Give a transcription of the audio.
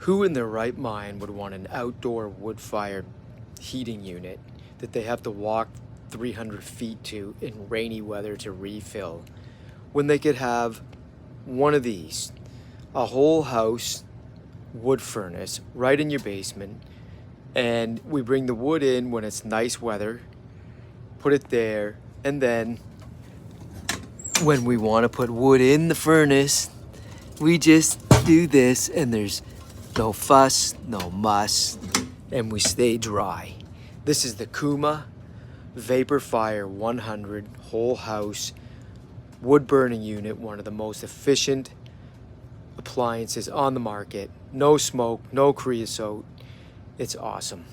Who in their right mind would want an outdoor wood-fired heating unit that they have to walk 300 feet to in rainy weather to refill, when they could have one of these, a whole house wood furnace right in your basement, and we bring the wood in when it's nice weather, put it there, and then when we want to put wood in the furnace, we just do this, and there's no fuss, no muss, and we stay dry. This is the Kuuma Vapor Fire 100 whole house wood burning unit, one of the most efficient appliances on the market. No smoke, no creosote. It's awesome.